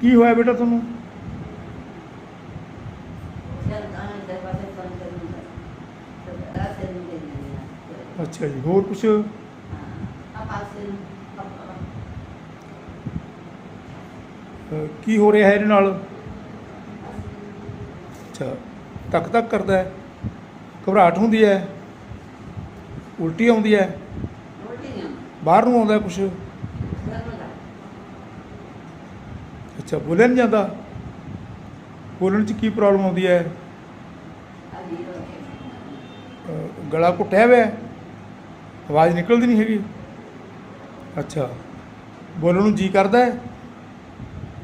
की होया बेटा तुहानू? अच्छा जी, होर कुछ? की हो रहा है इहदे नाल? अच्छा, धक धक करता है, घबराहट होंदी है, उल्टी आउंदी है, बाहर नूं आउंदा है कुछ? अच्छा, बोलिया नहीं जाता? बोलण च की प्रॉब्लम आउंदी है? गला घुटिया हुआ है, आवाज़ निकलती नहीं हैगी? अच्छा, बोलण नूं जी करदा है,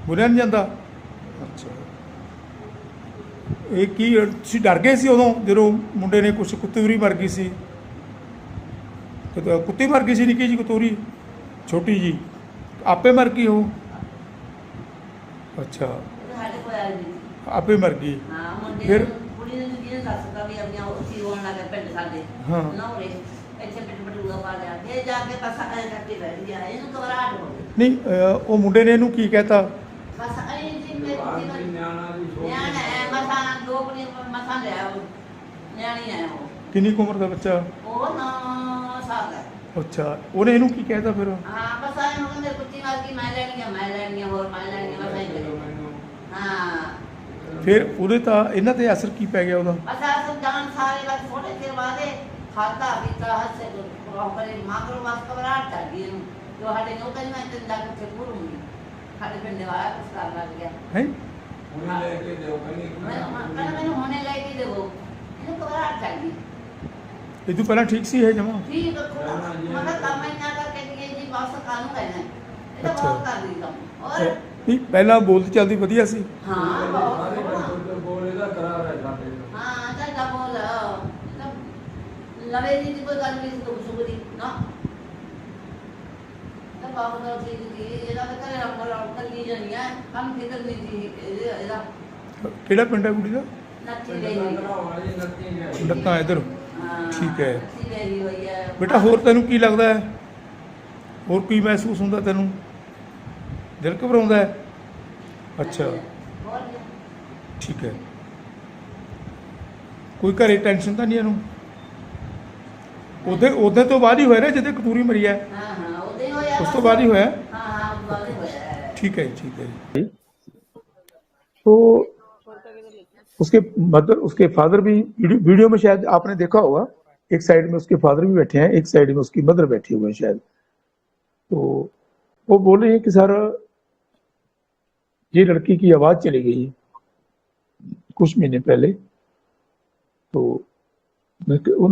बोलिया नहीं जाता? अच्छा, ये की तुसीं डर गए सी उदों जदों मुंडे ने कुछ कुत्तूरी मर गई सी? कुत्ती मर गई सी निक्की जी कतूरी, छोटी जी, आपे मर गई वो? अच्छा, आपे मर गई फिर? हाँ, नहीं वो मुंडे ने इहनूं की कहता? किन्नी कुछ उम्र का बच्चा? अच्छा, उन्हें इहनूं की कहता फिर? फिर ਉਹਦੇ ਤਾਂ ਇਹਨਾਂ ਤੇ ਅਸਰ ਕੀ ਪੈ ਗਿਆ ਉਹਦਾ? ਹੈ ਇਹ ਤੋਂ ਪਹਿਲਾਂ ਠੀਕ ਸੀ ਇਹ ਜਮਾ? ਅੱਛਾ, ਨਹੀਂ ਪਹਿਲਾਂ ਬੋਲਦੀ ਚੱਲਦੀ ਵਧੀਆ ਸੀ? ਕਿਹੜਾ ਪਿੰਡ ਹੈ ਕੁੜੀ ਦਾ? ਲੱਤਾਂ ਇਧਰ, ਠੀਕ ਹੈ बेटा। होर तैनूं की लगता है, होर की महसूस होंदा तैनूं? दिल घबराउंदा है? अच्छा, ठीक है। कोई घरे टेंशन तो नहीं इहनूं? उदे तो बाद ही होया ना जिद्दे कतूरी मरी है? उस तो बाद ही होया? ठीक है, ठीक है जी। तो उसके मदर, उसके फादर भी वीडियो में शायद आपने देखा होगा, एक साइड में उसके फादर भी बैठे हैं, एक साइड में उसकी मदर बैठी हुई है शायद। तो वो बोल रहे हैं कि सर ये लड़की की आवाज़ चली गई कुछ महीने पहले। तो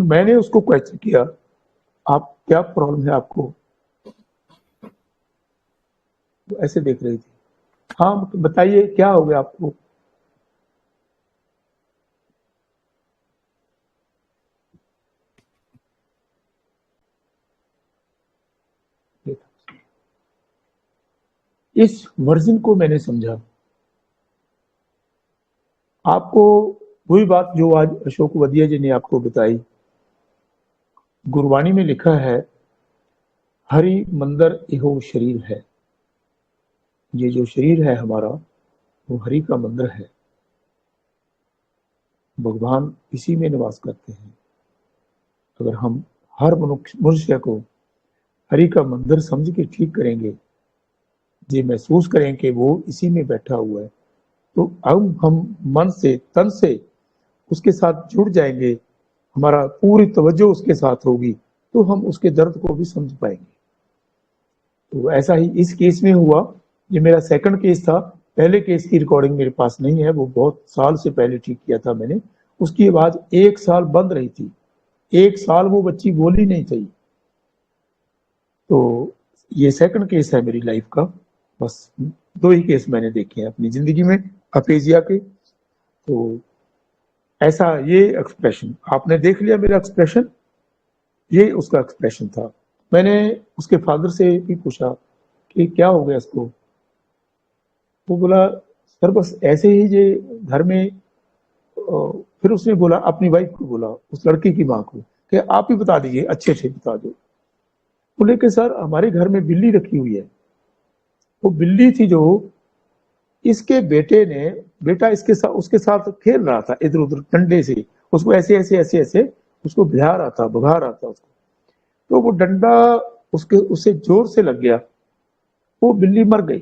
मैंने उसको क्वेश्चन किया, आप क्या प्रॉब्लम है आपको? तो ऐसे देख रही थी, हाँ बताइए क्या हो गया आपको? इस वर्जन को मैंने समझा। आपको वही बात जो आज अशोक वदिया जी ने आपको बताई, गुरबाणी में लिखा है, हरि मंदिर इहो शरीर है। ये जो शरीर है हमारा, वो हरि का मंदिर है। भगवान इसी में निवास करते हैं। अगर हम हर मनुष्य को हरि का मंदिर समझ के ठीक करेंगे, ये महसूस करें कि वो इसी में बैठा हुआ है, तो अब हम मन से तन से उसके साथ जुड़ जाएंगे, हमारा पूरी तवज्जो उसके साथ होगी, तो हम उसके दर्द को भी समझ पाएंगे। तो ऐसा ही इस केस में हुआ। ये मेरा सेकंड केस था। पहले केस की रिकॉर्डिंग मेरे पास नहीं है, वो बहुत साल से पहले ठीक किया था मैंने। उसकी आवाज 1 साल बंद रही थी, 1 साल वो बच्ची बोली नहीं थी। तो ये सेकंड केस है मेरी लाइफ का। बस 2 ही केस मैंने देखे हैं अपनी जिंदगी में अपेजिया के। तो ऐसा ये एक्सप्रेशन आपने देख लिया, मेरा एक्सप्रेशन, ये उसका एक्सप्रेशन था। मैंने उसके फादर से भी पूछा कि क्या हो गया इसको? वो बोला सर बस ऐसे ही जे घर में। फिर उसने बोला अपनी वाइफ को, बोला उस लड़की की माँ को कि आप ही बता दीजिए, अच्छे से बता दो। बोले कि सर हमारे घर में बिल्ली रखी हुई है। वो बिल्ली थी जो इसके बेटा उसके साथ खेल रहा था इधर उधर डंडे से, उसको ऐसे ऐसे ऐसे ऐसे उसको भिड़ा रहा था, भगा रहा था उसको। तो वो डंडा उसे जोर से लग गया, वो बिल्ली मर गई।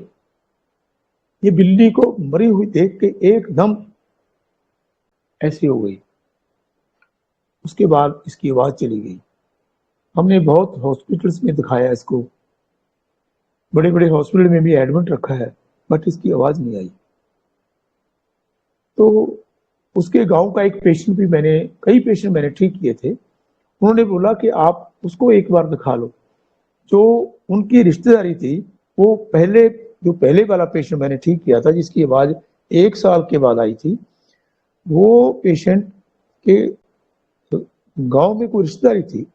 ये बिल्ली को मरी हुई देख के एकदम ऐसी हो गई। उसके बाद इसकी आवाज चली गई। हमने बहुत हॉस्पिटल्स में दिखाया इसको, बड़े बड़े हॉस्पिटल में भी एडमिट रखा है, बट इसकी आवाज नहीं आई। तो उसके गांव का एक पेशेंट भी कई पेशेंट मैंने ठीक किए थे। उन्होंने बोला कि आप उसको एक बार दिखा लो। जो उनकी रिश्तेदारी थी, वो पहले वाला पेशेंट मैंने ठीक किया था, जिसकी आवाज 1 साल के बाद आई थी, वो पेशेंट के गांव में कोई रिश्तेदारी थी,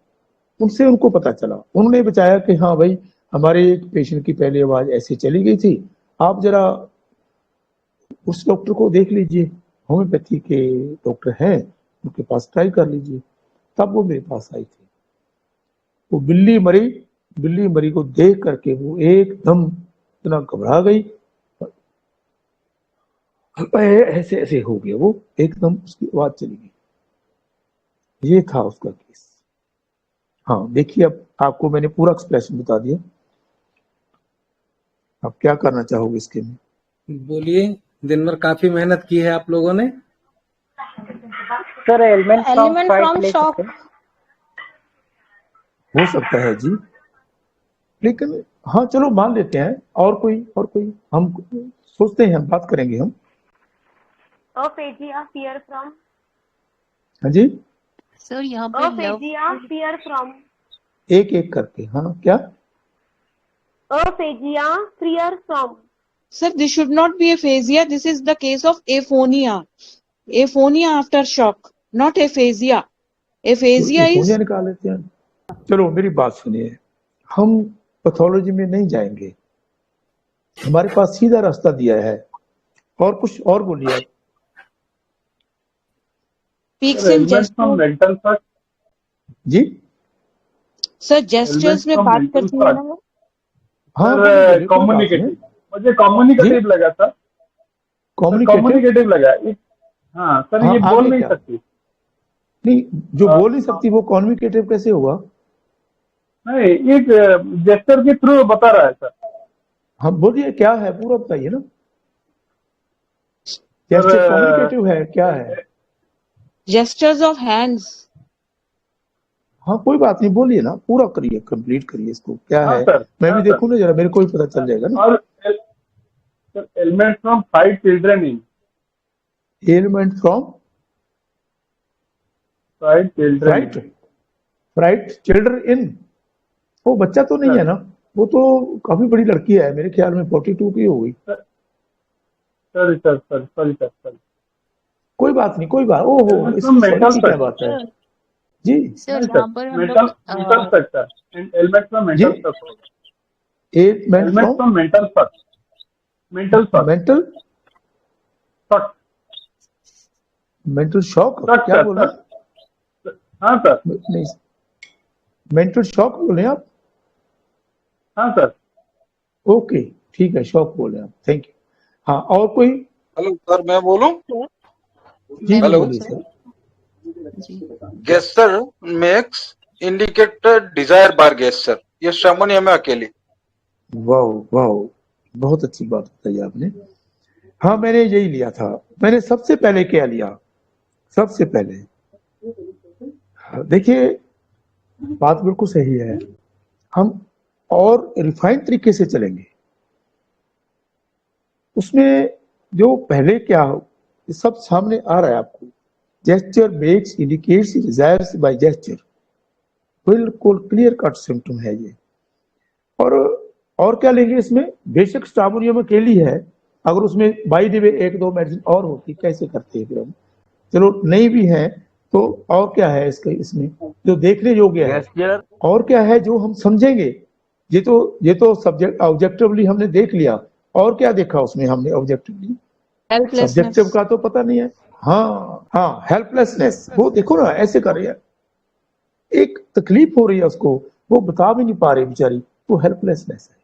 उनसे उनको पता चला। उन्होंने बताया कि हाँ भाई, हमारे एक पेशेंट की पहले आवाज ऐसे चली गई थी, आप जरा उस डॉक्टर को देख लीजिए, होम्योपैथी के डॉक्टर हैं, उनके पास ट्राई कर लीजिए। तब वो मेरे पास आई थी। वो बिल्ली मरी को देख करके वो एकदम इतना घबरा गई, ऐसे ऐसे हो गया, वो एकदम उसकी आवाज चली गई। ये था उसका केस। हाँ देखिए, अब आपको मैंने पूरा एक्सप्रेशन बता दिया, आप क्या करना चाहोगे इसके में? बोलिए। दिन भर काफी मेहनत की है आप लोगों ने। सर एलिमेंट फ्रॉम शॉक हो सकता है जी, लेकिन हाँ चलो मान लेते हैं। और कोई हम सोचते हैं, हम बात करेंगे हम। aphasia fear from हाँ जी, सर यहाँ पे aphasia fear from एक एक करके। हाँ क्या? aphasia fear from Sir, this should not be aphasia. This is the case of aphonia. Aphonia after shock, not aphasia. Aphasia तो is निकाल लेते हैं। चलो मेरी बात सुनिए, हम पैथोलॉजी में नहीं जाएंगे, हमारे पास सीधा रास्ता दिया है। और कुछ और बोलिए आप। peaks in gestures. जी सर जेस्चर्स में बात करती है ना वो। हाँ, कम्युनिकेटिव, मुझे कम्युनिकेटिव लगा था, कम्युनिकेटिव लगा। हाँ सर, ये बोल नहीं सकती। नहीं, जो बोल नहीं सकती वो कम्युनिकेटिव कैसे होगा? नहीं, एक जेस्चर के थ्रू बता रहा है सर। हाँ बोलिए, क्या है पूरा बताइए ना। जेस्चर कम्युनिकेटिव है, क्या है? Gestures of hands. हाँ कोई बात नहीं, बोलिए ना, पूरा करिए, कंप्लीट करिए इसको, क्या हाँ है सर, मैं हाँ भी देखूँ ना जरा, मेरे को भी पता चल जाएगा ना। और element from 5 children in, element from 5 children, right children in. वो बच्चा तो नहीं है ना, वो तो काफी बड़ी लड़की है, मेरे ख्याल में 42 की हो गई। सॉरी। कोई बात नहीं, कोई बात, ओहो इसकी क्या बात है जी? सर यहाँ पर हम लोग mental structure and element from mental structure, element from mental shock, क्या बोल रहे? हाँ सर, नहीं, मेंटल शॉक बोले आप? हाँ सर, ओके ठीक है, शॉक बोले आप, थैंक यू। हाँ और कोई? हेलो सर, मैं बोलूं? जी हेलो बोलिए sir. gesture makes indicated desire bar gesture, ये सामान्य में अकेली। वाह, बहुत अच्छी बात बताई आपने। हाँ मैंने यही लिया था। मैंने सबसे पहले क्या लिया? सबसे पहले देखिए, बात बिल्कुल सही है, हम और रिफाइंड तरीके से चलेंगे। उसमें जो पहले क्या हो, सब सामने आ रहा है आपको। Gesture makes indicates desires by gesture, बिल्कुल क्लियर कट सिम्टम है ये। और क्या लेंगे इसमें? बेशक स्ट्राबोनियम अकेली है, अगर उसमें बाई द वे 1-2 मेडिसिन और होती, कैसे करते हैं फिर हम? चलो नहीं भी है तो और क्या है इसमें जो देखने योग्य है? और क्या है जो हम समझेंगे? ये तो सब्जेक्ट ऑब्जेक्टिवली हमने देख लिया, और क्या देखा उसमें हमने ऑब्जेक्टिवली? सब्जेक्टिव का तो पता नहीं है। हाँ हेल्पलेसनेस, वो देखो ना ऐसे कर रही है, एक तकलीफ हो रही है उसको, वो बता भी नहीं पा रही बेचारी, वो हेल्पलेसनेस है।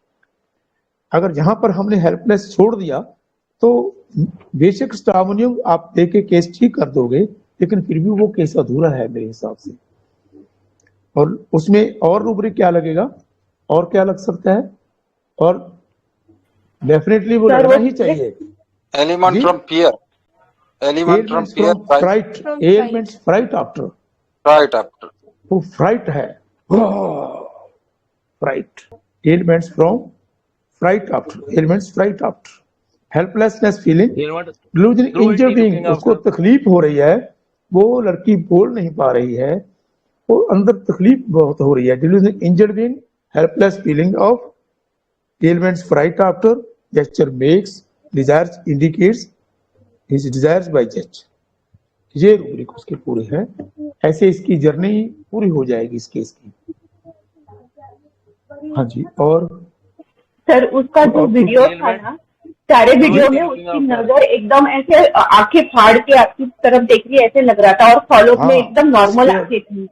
अगर जहां पर हमने हेल्पलेस छोड़ दिया तो बेशक स्टामोनियम आप देके केस ठीक कर दोगे, लेकिन फिर भी वो केस अधूरा है मेरे हिसाब से। और उसमें और रूब्रिक क्या लगेगा, और क्या लग सकता है, और डेफिनेटली वो लगना ही चाहिए। Element from fear. Element from Ailments fear. from fright, From ailments fright after, Right after. वो फ्राइट है, fright, elements from fright after, elements fright after, helplessness feeling, delusion injured being, उसको तकलीफ हो रही है, वो लड़की बोल नहीं पा रही है, वो अंदर तकलीफ बहुत हो रही है, delusion injured being, helpless feeling of, elements fright after, gesture makes, desires indicates his desires by gesture. ये रूब्रिक उसके पूरे हैं। ऐसे इसकी जर्नी पूरी हो जाएगी इस केस की। हाँ जी। और सर उसका जो वीडियो था ना, सारे वीडियो में उसकी नजर एकदम ऐसे आंखें फाड़ के आपकी तरफ देख रही ऐसे लग रहा था, और फॉलो में एकदम नॉर्मल आंखें थी।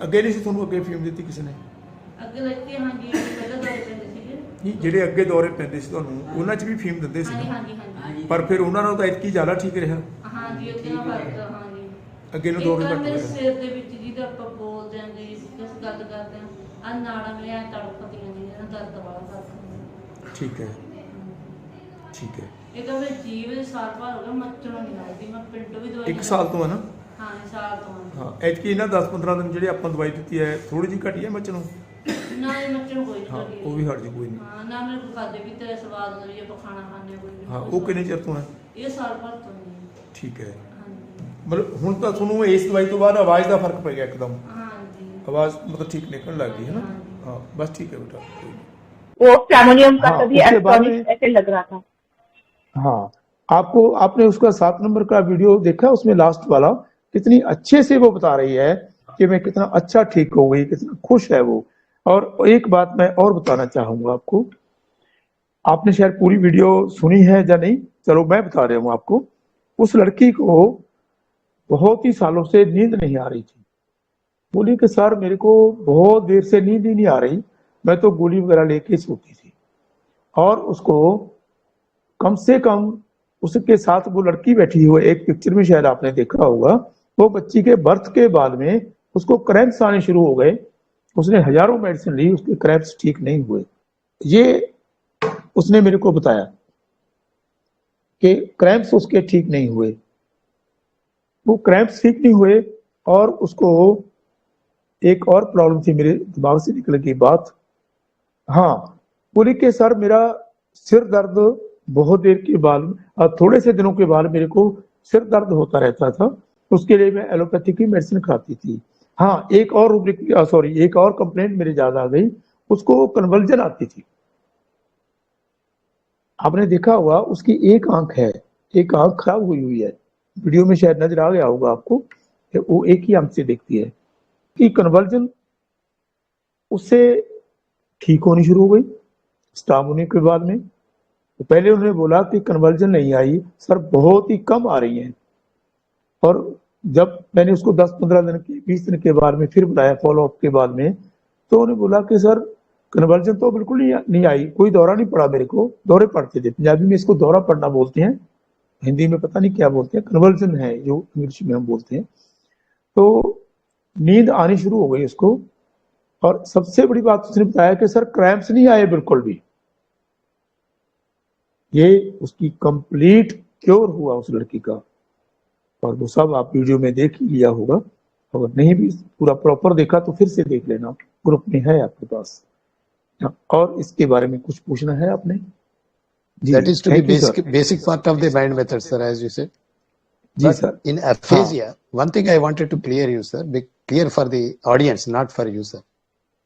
ਅੱਗੇ ਨਹੀਂ ਸੀ ਤੁਹਾਨੂੰ ਅੱਗੇ ਫੀਮ ਦਿੱਤੀ ਕਿਸੇ ਨੇ? ਅੱਗੇ ਲੱਗੀ ਹਾਂਜੀ, ਪਹਿਲਾਂ ਦੌਰੇ ਪੈਂਦੇ ਸੀਗੇ। ਨਹੀਂ, ਜਿਹੜੇ ਅੱਗੇ ਦੌਰੇ ਪੈਂਦੇ ਸੀ ਤੁਹਾਨੂੰ ਉਹਨਾਂ 'ਚ ਵੀ ਫੀਮ ਦਿੰਦੇ ਸੀ? ਹਾਂਜੀ ਹਾਂਜੀ। ਪਰ ਫਿਰ ਉਹਨਾਂ ਨਾਲ ਤਾਂ ਇਤਕੀ ਜ਼ਿਆਦਾ ਠੀਕ ਰਿਹਾ? ਹਾਂਜੀ ਉਹਦੇ ਨਾਲ ਫਰਕ, ਹਾਂਜੀ। ਅੱਗੇ ਨੂੰ ਦੌਰੇ ਘੱਟ ਮੇਰੇ ਹੋਇਆ? ਸਿਰ ਦੇ ਵਿੱਚ ਜਿਹਦਾ ਆਪਾਂ ਬੋਲਦੇ ਆਂ ਜੀ, ਕਿਸ ਗੱਲ ਕਰਦੇ ਆਂ, ਆ ਨਾੜਾਂ ਮੇਰੀਆਂ ਤੜਫਦੀਆਂ ਨੇ, ਇਹਨਾਂ ਦਰਦ ਵਾਲਾ ਕਰਦਾ। ਠੀਕ ਹੈ, ਠੀਕ ਹੈ। ਇਹ ਤਾਂ ਮੇਰੇ ਜੀਵ ਦੇ ਸਾਲ ਭਰ ਹੋ ਗਿਆ, ਮੱਚਣੋਂ ਨਹੀਂ ਲੱਗਦੀ। ਮੈਂ ਪਿੰਡ ਵੀ ਦਵਾਈ 1 ਸਾਲ ਤੋਂ ਹੈ ਨਾ? ਹਾਂ, ਸਾਲ ਤੋਂ। ਹਾਂ, ਐਤਕੀ ਇਹਨਾਂ 10-15 ਦਿਨ ਜਿਹੜੇ ਆਪਾਂ ਦਵਾਈ ਦਿੱਤੀ ਹੈ ਥੋੜੀ ਜਿਹੀ ਘਟੀ ਹੈ ਮੱਚਣੋਂ? ਨਾ ਇਹ ਮੱਚਣ ਕੋਈ ਹਾਂ, ਨਹੀਂ। ਉਹ ਵੀ ਹਟ ਜੀ, ਕੋਈ ਨਹੀਂ। ਹਾਂ, ਨਾ ਮੇਰੇ ਕੋਲ ਖਾਦੇ ਵੀ ਤੇਰੇ ਸਵਾਦ ਨਾਲ ਵੀ ਆਪਾਂ ਖਾਣਾ ਖਾਣੇ ਕੋਈ ਵੀ। ਹਾਂ, ਉਹ ਕਿੰਨੇ ਚਿਰ ਤੋਂ ਹੈ? ਇਹ ਸਾਲ ਭਰ ਤੋਂ ਨਹੀਂ। ਠੀਕ ਹੈ। ਹਾਂਜੀ ਮਤਲਬ ਹੁਣ ਤਾਂ ਤੁਹਾਨੂੰ ਇਸ ਦਵਾਈ ਤੋਂ ਬਾਅਦ ਆਵਾਜ਼ ਦਾ ਫਰਕ ਪੈ ਗਿਆ ਇੱਕਦਮ? ਹਾਂਜੀ। आवाज मतलब ठीक निकलने लग गई है ना? हाँ, बस ठीक है बेटा, कोई नहीं। वो स्टैमोनियम का हाँ, तभी उसके बाद में- एस्टोनिश ऐसे लग रहा था। हाँ, आपने उसका 7 नंबर का वीडियो देखा, उसमें लास्ट वाला कितनी अच्छे से वो बता रही है कि मैं कितना अच्छा ठीक हो गई, कितना खुश है वो। और एक बात मैं और बताना चाहूंगा आपको, आपने शायद पूरी वीडियो सुनी है या नहीं, चलो मैं बता रहा हूँ आपको। उस लड़की को बहुत ही सालों से नींद नहीं आ रही थी। बोली कि सर मेरे को बहुत देर से नींद ही नहीं आ रही, मैं तो गोली वगैरह लेके सोती थी। और उसको कम से कम उसके साथ वो लड़की बैठी हुई, एक पिक्चर में शायद आपने देखा होगा, वो बच्ची के बर्थ के बाद में उसको क्रैम्प्स आने शुरू हो गए। उसने हजारों मेडिसिन ली, उसके क्रैम्प्स ठीक नहीं हुए। ये उसने मेरे को बताया कि क्रैम्प्स उसके ठीक नहीं हुए, वो क्रैम्प्स ठीक नहीं हुए। और उसको एक और प्रॉब्लम थी, मेरे दिमाग से निकल गई बात। हाँ, बोली कि सर मेरा सिर दर्द बहुत देर के बाद, थोड़े से दिनों के बाद मेरे को सिर दर्द होता रहता था, उसके लिए मैं एलोपैथी की मेडिसिन खाती थी। हाँ, एक और कंप्लेंट मेरे ज्यादा आ गई, उसको कन्वल्जन आती थी। आपने देखा होगा उसकी एक आंख है, एक आंख खराब हुई है, वीडियो में शायद नजर आ गया होगा आपको, वो एक ही आंख से देखती है। कि कन्वर्जन उससे ठीक होनी शुरू हो गई स्टार्ट होने के बाद में। तो पहले उन्होंने बोला कि कन्वर्जन नहीं आई सर, बहुत ही कम आ रही हैं। और जब मैंने उसको 10-15 दिन के 20 दिन के बाद में फिर बताया फॉलोअप के बाद में, तो उन्होंने बोला कि सर कन्वर्जन तो बिल्कुल नहीं आई, कोई दौरा नहीं पड़ा मेरे को। दौरे पड़ते थे, पंजाबी में इसको दौरा पड़ना बोलते हैं, हिंदी में पता नहीं क्या बोलते हैं, कन्वर्जन है जो इंग्लिश में हम बोलते हैं। तो नींद आनी शुरू हो गई उसको। और सबसे बड़ी बात उसने बताया कि सर क्रैम्प्स नहीं आए बिल्कुल भी। ये उसकी कंप्लीट क्योर हुआ उस लड़की का। और वो सब आप वीडियो में देख ही लिया होगा, अगर नहीं भी पूरा प्रॉपर देखा तो फिर से देख लेना, ग्रुप में है आपके पास। और इसके बारे में कुछ पूछना है आपने? That is to be basic part of the mind method, sir, as you said. जी sir. In aphasia, one thing I wanted to clear you, sir, be clear for the audience, not for you, sir.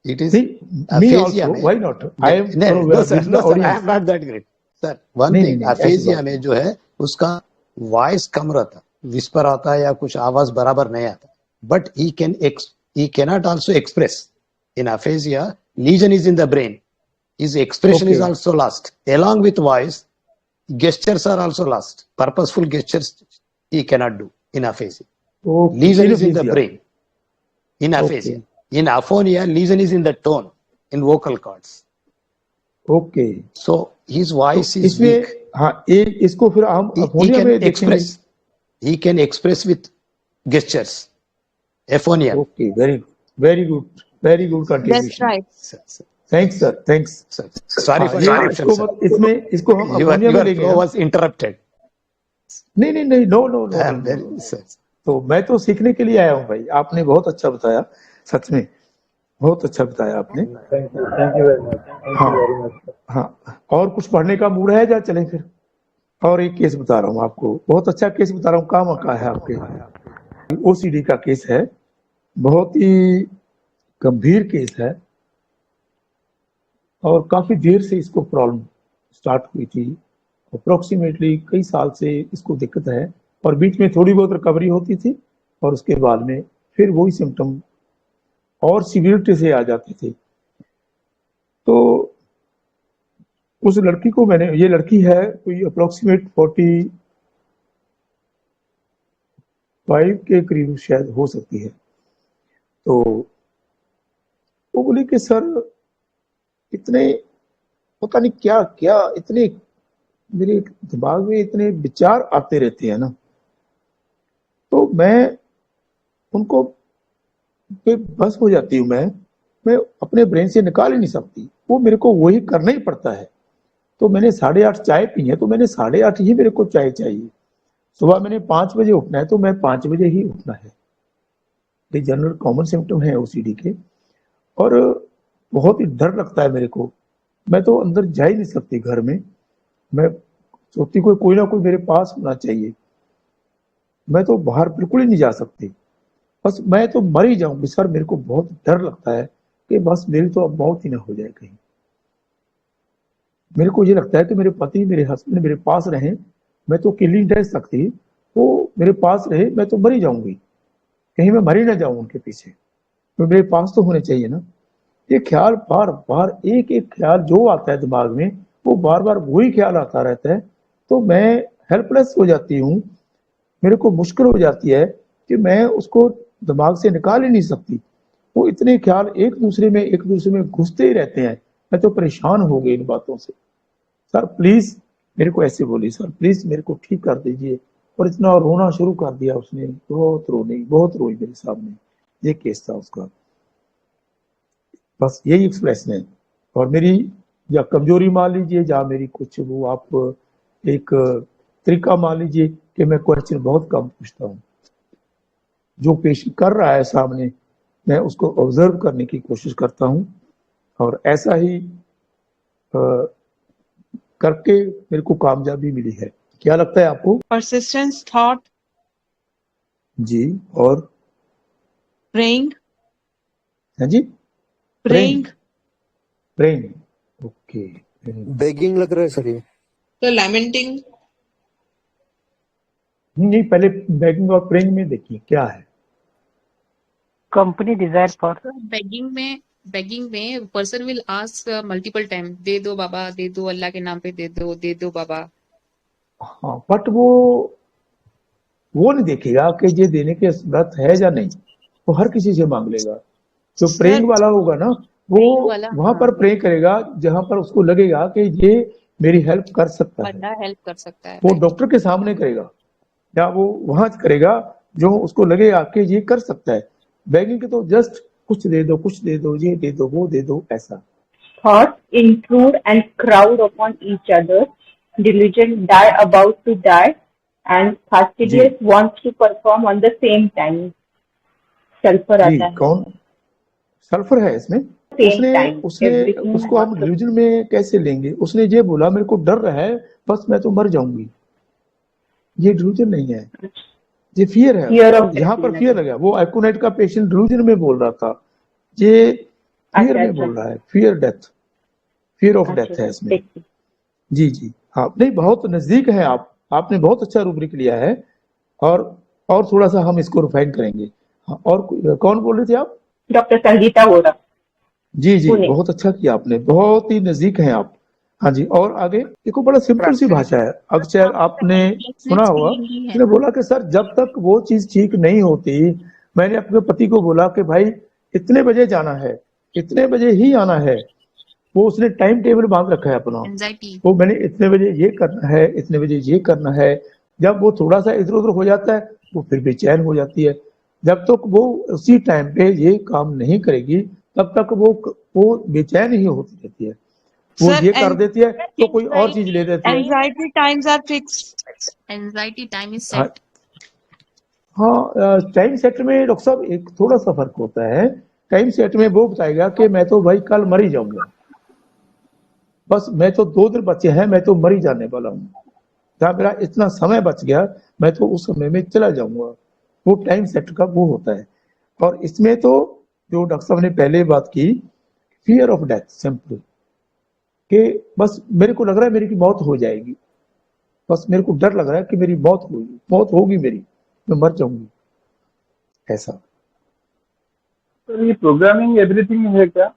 It is me also. Why not? I am no, sir, I am not that great, sir. One thing, aphasia में जो है उसका voice कम रहता, whisper आता है या कुछ आवाज बराबर नहीं आता. But he cannot also express. In aphasia, lesion is in the brain. His expression is also lost. Along with voice, gestures are also lost. Purposeful gestures he cannot do in aphasia. Lesion is in the brain. In aphasia. In aphonia, lesion is in the tone, in vocal cords. Okay, So his voice is इसमें weak. हाँ एक इसको फिर हम He अपोनिया में can देखेंगे। express. He can express with gestures. Aphonia. Okay, very good That's contribution. right. Thanks sir, thanks. Sorry हाँ, for ये interruption, sir. इसको हम अपोनिया में Your लेंगे। flow was interrupted. नहीं, no. I am very sir. तो मैं तो सीखने के लिए आया हूँ भाई, आपने बहुत अच्छा बताया, सच में बहुत अच्छा बताया आपने। Thank you very much. हाँ, और कुछ पढ़ने का मूड है या चलें फिर? और एक केस बता रहा हूँ आपको, बहुत अच्छा केस बता रहा हूँ, काम का है आपके। ओसीडी का केस है, बहुत ही गंभीर केस है और काफी देर से इसको प्रॉब्लम स्टार्ट हुई थी। अप्रोक्सीमेटली कई साल से इसको दिक्कत है और बीच में थोड़ी बहुत रिकवरी होती थी और उसके बाद में फिर वही सिम्टम और सीवियरिटी से आ जाते थे। तो उस लड़की को मैंने, ये लड़की है कोई अप्रोक्सीमेट 45 के करीब शायद हो सकती है। तो वो बोली कि सर इतने पता नहीं क्या क्या इतने मेरे दिमाग में इतने विचार आते रहते हैं ना, तो मैं उनको पे बस हो जाती हूँ। मैं अपने ब्रेन से निकाल ही नहीं सकती, वो मेरे को वही करना ही पड़ता है। तो मैंने 8:30 चाय पी है, तो मैंने 8:30 ही मेरे को चाय चाहिए। सुबह मैंने 5 बजे उठना है, तो मैं 5 बजे ही उठना है। ये जनरल कॉमन सिम्टम है ओसीडी के और बहुत ही डर लगता है मेरे को। मैं तो अंदर जा ही नहीं सकती घर में, मैं सोचती कोई ना कोई मेरे पास होना चाहिए। मैं तो बाहर बिल्कुल ही नहीं जा सकती, बस मैं तो मर ही जाऊंगी सर। मेरे को बहुत डर लगता है कि बस मेरी तो अब मौत ही ना हो जाए कहीं। मेरे को ये लगता है कि मेरे पति, मेरे हस्बैंड मेरे पास रहें, मैं तो अकेली नहीं रह सकती, वो मेरे पास रहे, मैं तो मर ही जाऊंगी, कहीं मैं मर ही ना जाऊं उनके पीछे, तो मेरे पास तो होने चाहिए ना। ये ख्याल बार बार एक एक ख्याल जो आता है दिमाग में, वो बार बार वही ख्याल आता रहता है। तो मैं हेल्पलेस हो जाती हूँ, मेरे को मुश्किल हो जाती है कि मैं उसको दिमाग से निकाल ही नहीं सकती। वो इतने ख्याल एक दूसरे में घुसते ही रहते हैं। मैं तो परेशान हो गई इन बातों से। सर प्लीज मेरे को ऐसे बोली, सर प्लीज मेरे को ठीक कर दीजिए। और इतना रोना शुरू कर दिया उसने, बहुत रोई मेरे सामने। ये केस था उसका, बस यही एक्सप्रेशन है। और मेरी या कमजोरी मान लीजिए या मेरी कुछ वो आप एक तरीका मान लीजिए कि मैं क्वेश्चन बहुत कम पूछता हूँ। जो पेश कर रहा है सामने, मैं उसको ऑब्जर्व करने की कोशिश करता हूँ और ऐसा ही करके मेरे को कामयाबी मिली है। क्या लगता है आपको? Persistence, thought, जी, और praying, हाँ जी, praying. ओके। बेगिंग लग रहा है सर ये। So lamenting. नहीं, पहले बेगिंग और प्रेइंग में देखिए क्या है। Company desire for. बेगिंग में person will ask multiple time, दे दो बाबा, दे दो अल्लाह के नाम पे, दे दो बाबा। हाँ, बट वो नहीं देखेगा कि ये देने के समर्थ है या नहीं। वो हर किसी से मांग लेगा। जो प्रेइंग वाला होगा ना, वो वहां पर प्रे करेगा जहां पर उसको लगेगा कि ये मेरी हेल्प कर सकता है, बंदा हेल्प कर सकता है। वो डॉक्टर के सामने करेगा या वो वहां करेगा जो उसको लगेगा कि ये कर सकता है। बेगिंग के तो जस्ट कुछ दे दो, ये दे दो, वो दे दो, ऐसा। Thoughts intrude and crowd upon each other. Delusion die about to die and fastidious wants to perform on the same time. Sulphur आता है। कौन सल्फर है इसमें? उसको हम डिल्यूजन में कैसे लेंगे? उसने ये बोला मेरे को डर रहा है, बस मैं तो मर जाऊंगी। ये डिल्यूजन नहीं है, ये फियर है। यहाँ पर फियर लगा। वो एकोनाइट का पेशेंट डिल्यूजन में बोल रहा था, ये फियर में बोल रहा है। फियर ऑफ डेथ है इसमें। जी हाँ, नहीं बहुत नजदीक है। आपने बहुत अच्छा रूब्रिक लिया है और थोड़ा सा हम इसको रिफाइन करेंगे। हाँ, और कौन बोल रहे थे आप? डॉक्टर संगीता वोरा। जी बहुत अच्छा किया आपने, बहुत ही नजदीक हैं आप। हाँ जी, और आगे देखो, बड़ा सिंपल सी भाषा है। अक्सर आपने सुना होगा, उसने बोला कि सर जब तक वो चीज ठीक नहीं होती, मैंने अपने पति को बोला कि भाई इतने बजे जाना है, इतने बजे ही आना है, वो उसने टाइम टेबल बांध रखा है अपना, एंजाइटी, वो मैंने इतने बजे ये करना है, इतने बजे ये करना है। जब वो थोड़ा सा इधर उधर हो जाता है वो फिर बेचैन हो जाती है। जब तक वो उसी टाइम पे ये काम नहीं करेगी तब तक वो बेचैन ही होती रहती है। वो Sir, ये कर देती है तो कोई और चीज ले देती है। anxiety times are fixed. Anxiety time is हाँ, सेट। हाँ, टाइम सेट में डॉक्टर साहब एक थोड़ा सा फर्क होता है। टाइम सेट में वो बताएगा कि मैं तो भाई कल मर ही जाऊंगा, बस मैं तो 2 दिन बचे हैं, मैं तो मर ही जाने वाला हूँ, जहाँ मेरा इतना समय बच गया मैं तो उस समय में चला जाऊंगा। वो टाइम सेट का वो होता है। और इसमें तो जो डॉक्टर साहब ने पहले बात की, फियर ऑफ डेथ, सिंपल, कि बस मेरे को लग रहा है मेरी की मौत हो जाएगी, बस मेरे को डर लग रहा है कि मेरी मौत होगी मेरी, मैं मर जाऊंगी, ऐसा। सर ये प्रोग्रामिंग एवरीथिंग है क्या?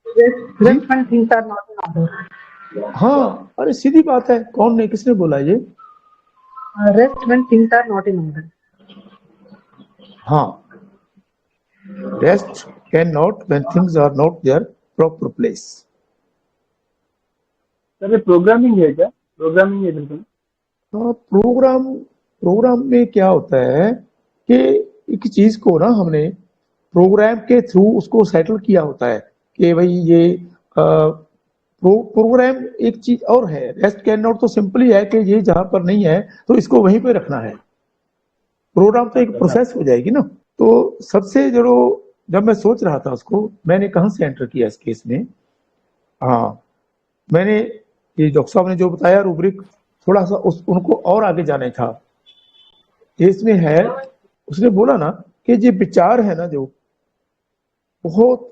Rest when things are not in order. हाँ, अरे सीधी बात है, कौन ने किसने बोला ये? Rest when things are not in order. हाँ, rest cannot when things are not their proper place. Sir ये प्रोग्रामिंग है क्या? Programming everything? हाँ, प्रोग्राम में क्या होता है कि एक चीज को ना हमने प्रोग्राम के थ्रू उसको सेटल किया होता है कि भाई ये प्रोग्राम एक चीज और है। रेस्ट कैन नॉट तो सिंपली है कि ये जहां पर नहीं है तो इसको वहीं पे रखना है। प्रोग्राम तो एक प्रोसेस हो जाएगी ना। तो सबसे जब मैं सोच रहा था उसको, मैंने कहाँ से एंटर किया इस केस में, हाँ, मैंने ये डॉक्टर साहब ने जो बताया रूब्रिक, थोड़ा सा उनको और आगे जाने था। इसमें है, उसने बोला ना कि ये विचार है ना, जो बहुत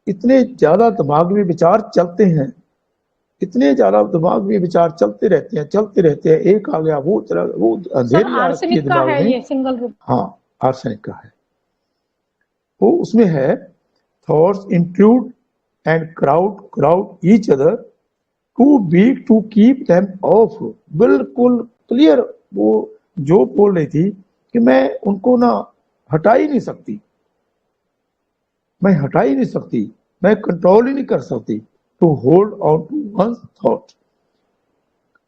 इतने ज्यादा दिमाग में विचार चलते हैं, इतने ज्यादा दिमाग में विचार चलते रहते हैं, एक आ गया वो चला, वो अंधेरी आ रखी है दिमाग में। ये सिंगल रूप। हाँ, आर्सेनिक का है वो। उसमें है thoughts include and crowd each other too weak to keep them off. बिल्कुल क्लियर वो जो बोल रही थी कि मैं उनको ना हटा ही नहीं सकती, मैं कंट्रोल ही नहीं कर सकती। To hold on to one thought,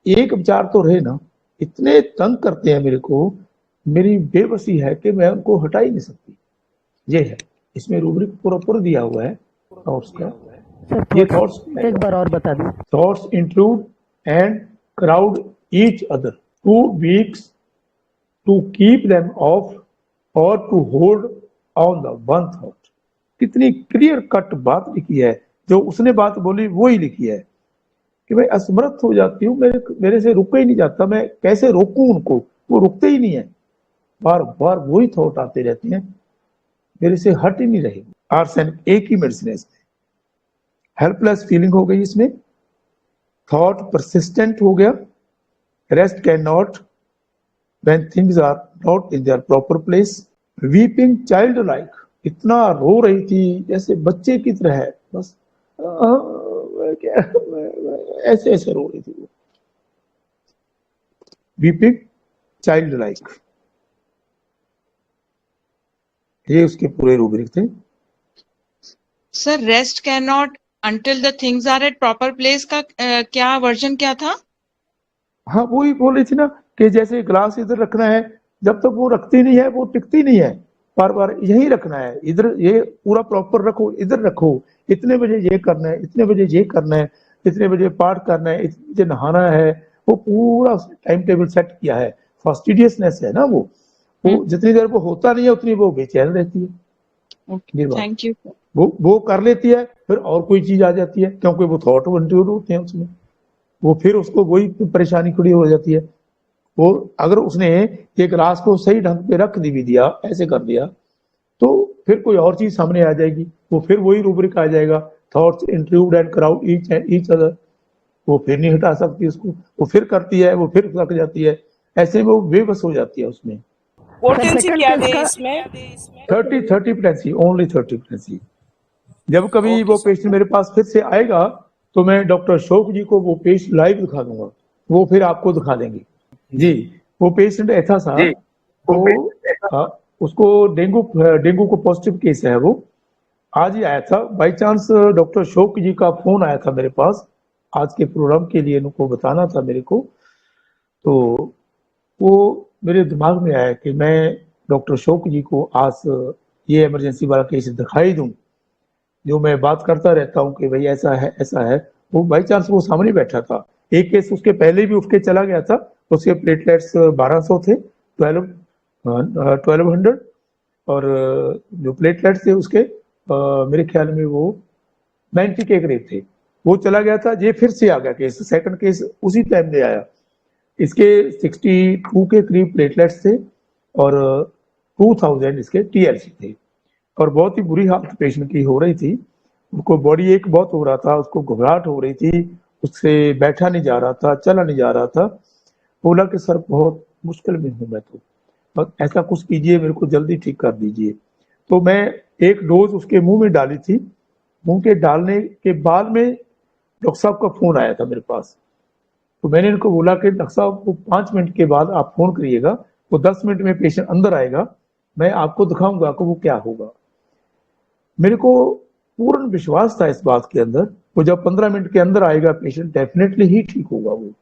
एक विचार तो रहे ना, इतने तंग करते हैं मेरे को, मेरी बेबसी है कि मैं उनको हटा ही नहीं सकती। ये है, इसमें रूब्रिक पूरा दिया हुआ है थॉट्स का। ये थॉट्स एक बार और बता दीजिए। Thoughts include and crowd each other two weeks to keep them off और to hold on the one thought. कितनी क्लियर कट बात लिखी है, जो उसने बात बोली वो ही लिखी है कि मैं असमर्थ हो जाती हूँ, मेरे से रुका ही नहीं जाता, मैं कैसे रोकूं उनको, वो रुकते ही नहीं है, बार बार वही थॉट आते रहते हैं, मेरे से हट ही नहीं रहे। आर्सेनिक एक ही मेडिसिन है इसमें। हेल्पलेस फीलिंग हो गई इसमें, थॉट परसिस्टेंट हो गया, rest can not when things are not in their proper place, weeping child like, इतना रो रही थी जैसे बच्चे की तरह है, बस ऐसे रो रही थी वो, वीपिंग चाइल्ड लाइक। ये उसके पूरे रूब्रिक थे। Sir, rest can not until the things are at proper place का क्या वर्जन क्या था? हाँ, वही बोल रही थी ना कि जैसे ग्लास इधर रखना है, जब तक वो रखती नहीं है वो टिकती नहीं है, बार बार यही रखना है, इधर ये पूरा प्रॉपर रखो, इधर रखो, इतने बजे ये करना है, इतने बजे ये करना है, इतने बजे पाठ करना है, इतने बजे नहाना है, वो पूरा टाइम टेबल सेट किया है। फास्टिडियसनेस है ना वो जितनी देर वो होता नहीं है उतनी वो बेचैन रहती है। Thank you. वो कर लेती है, फिर और कोई चीज आ जाती है, क्योंकि वो थॉट इंक्लूड होते हैं उसमें, वो फिर उसको वही परेशानी खड़ी हो जाती है। वो अगर उसने एक ग्लास को सही ढंग पे रख भी दिया, ऐसे कर दिया, तो फिर कोई और चीज सामने आ जाएगी, वो फिर वही रूब्रिक आ जाएगा, thoughts include and crowd each other. वो फिर नहीं हटा सकती उसको, वो फिर करती है, वो फिर थक जाती है, ऐसे वो बेबस हो जाती है उसमें। पोटेंसी क्या है इसमें? 30 पोटेंसी, ओनली 30 पोटेंसी। जब कभी वो पेशेंट मेरे पास फिर से आएगा तो मैं डॉक्टर अशोक जी को वो पेशेंट लाइव दिखा दूंगा, वो फिर आपको दिखा देंगे जी। वो पेशेंट ऐसा था, वो उसको डेंगू को पॉजिटिव केस है वो, आज ही आया था बाई चांस, डॉक्टर शोक जी का फोन आया था मेरे पास आज के प्रोग्राम के लिए, उनको बताना था मेरे को। तो वो मेरे दिमाग में आया कि मैं डॉक्टर शोक जी को आज ये इमरजेंसी वाला केस दिखाई दूं, जो मैं बात करता रहता हूं कि भाई ऐसा है ऐसा है। वो बाई चांस वो सामने बैठा था। एक केस उसके पहले भी उसके चला गया था, उसके प्लेटलेट्स 1200 थे, 1200, और जो प्लेटलेट्स थे उसके मेरे ख्याल में वो 90 के करीब थे। वो चला गया था, ये फिर से आ गया केस, सेकंड केस उसी टाइम में आया। इसके 62 के करीब प्लेटलेट्स थे और 2000 इसके टीएलसी थे, और बहुत ही बुरी हालत पेशेंट की हो रही थी। उनको बॉडी एक बहुत हो रहा था, उसको घबराहट हो रही थी, उससे बैठा नहीं जा रहा था, चला नहीं जा रहा था। बोला कि सर बहुत मुश्किल में हूँ मैं, तो ऐसा कुछ कीजिए, मेरे को जल्दी ठीक कर दीजिए। तो मैं एक डोज उसके मुंह में डाली थी। मुंह के डालने के बाद में डॉक्टर साहब का फोन आया था मेरे पास। तो मैंने इनको बोला कि डॉक्टर साहब को 5 मिनट के बाद आप फोन करिएगा, वो 10 मिनट में पेशेंट अंदर आएगा, मैं आपको दिखाऊंगा कि वो क्या होगा। मेरे को पूर्ण विश्वास था इस बात के अंदर, वो जब 15 मिनट के अंदर आएगा पेशेंट डेफिनेटली ही ठीक होगा वो,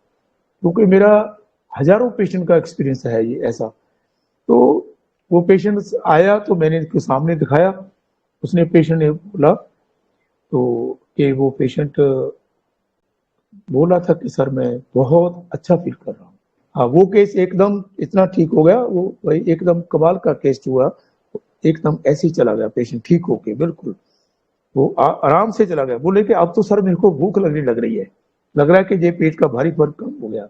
क्योंकि मेरा हजारों पेशेंट का एक्सपीरियंस है ये ऐसा। तो वो पेशेंट आया तो मैंने इसके सामने दिखाया। उसने पेशेंट ने बोला तो कि वो पेशेंट बोला था कि सर मैं बहुत अच्छा फील कर रहा हूँ। हाँ, वो केस एकदम इतना ठीक हो गया, वो भाई एकदम कमाल का केस हुआ, एकदम ऐसे ही चला गया पेशेंट ठीक होके, बिल्कुल वो आराम से चला गया। बोले कि अब तो सर मेरे को भूख लगने लग रही है, लग रहा है कि ये पेट का भारी फर्क कम हो गया।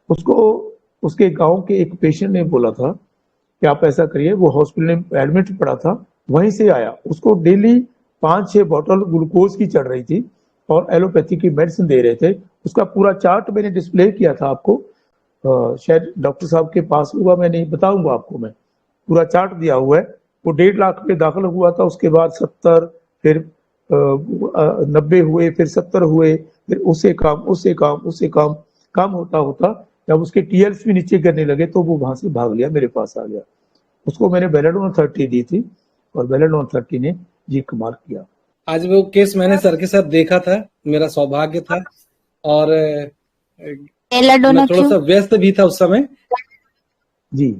उसको उसके गांव के एक पेशेंट ने बोला था कि आप ऐसा करिए, वो हॉस्पिटल में एडमिट पड़ा था, वहीं से आया, उसको डेली 5-6 बॉटल ग्लूकोज की चढ़ रही थी और एलोपैथी की मेडिसिन दे रहे थे। उसका पूरा चार्ट मैंने डिस्प्ले किया था आपको, शायद डॉक्टर साहब के पास होगा, मैं नहीं बताऊंगा आपको, मैं पूरा चार्ट दिया हुआ है। वो 1.5 लाख पे दाखिल हुआ था, उसके बाद 70, फिर 90 हुए, फिर 70 हुए, फिर उससे काम होता होता जब उसके टीएल्स भी नीचे गिरने लगे तो वो वहां से भाग लिया, मेरे पास आ गया। उसको मैंने बेलाडोन 30 दी थी और बेलाडोन 30 ने ये कमाल किया। आज वो केस मैंने सर के साथ देखा था, मेरा सौभाग्य था, और मैं थोड़ा सा व्यस्त भी था उस समय जी।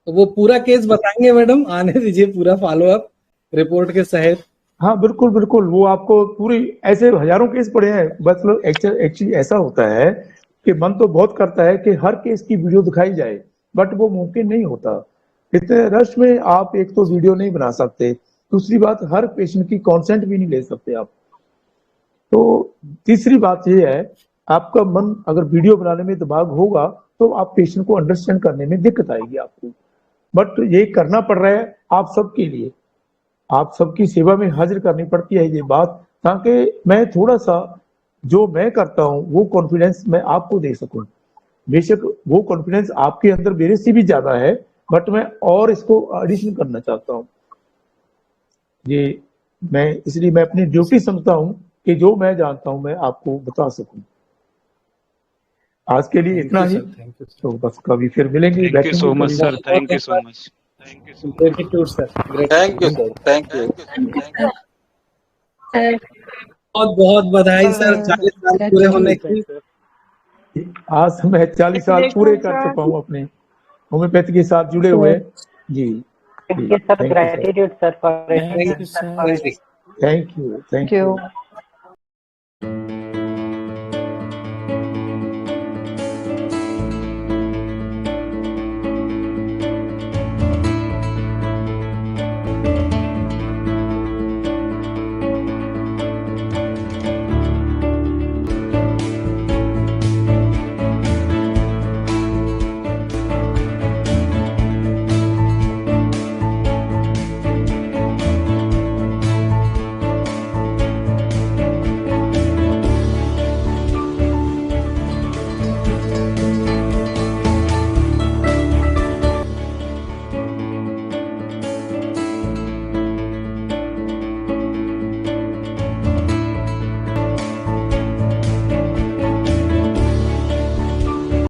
तो वो पूरा केस बताएंगे मैडम, आने दीजिए पूरा फॉलोअप रिपोर्ट के सहित। हाँ बिल्कुल बिल्कुल, वो आपको पूरी, ऐसे हजारों केस पड़े हैं, बस एक्चुअली ऐसा होता है कि मन तो बहुत करता है कि हर केस की वीडियो दिखाई जाए, बट वो मुमकिन नहीं होता। इतने रश में आप एक तो वीडियो नहीं बना सकते, दूसरी बात हर पेशेंट की कॉन्सेंट भी नहीं ले सकते आप। तो तीसरी बात ये है, आपका मन अगर वीडियो बनाने में दिमाग होगा तो आप पेशेंट को अंडरस्टैंड करने में दिक्कत आएगी आपको, बट ये करना पड़ रहा है आप सबके लिए, आप सबकी सेवा में हाजिर करनी पड़ती है ये बात, ताकि मैं थोड़ा सा जो मैं करता हूँ वो कॉन्फिडेंस मैं आपको दे सकूं। बेशक वो कॉन्फिडेंस आपके अंदर मेरे से भी ज्यादा है, बट मैं और इसको एडिशन करना चाहता हूँ। ये मैं इसलिए मैं अपनी ड्यूटी समझता हूँ कि जो मैं जानता हूँ मैं आपको बता सकूं। आज के लिए इतना ही, तो बस कभी फिर मिलेंगे। Thank you so much sir, thank you so much, thank you so much, gratitude sir, thank you sir, thank you. बहुत बहुत बधाई सर 40 साल पूरे होने की। आज मैं 40 साल पूरे कर चुका हूँ अपने होम्योपैथी के साथ जुड़े हुए जी। Thank you, sir. Gratitude, sir, for it. Thank you sir, thank you.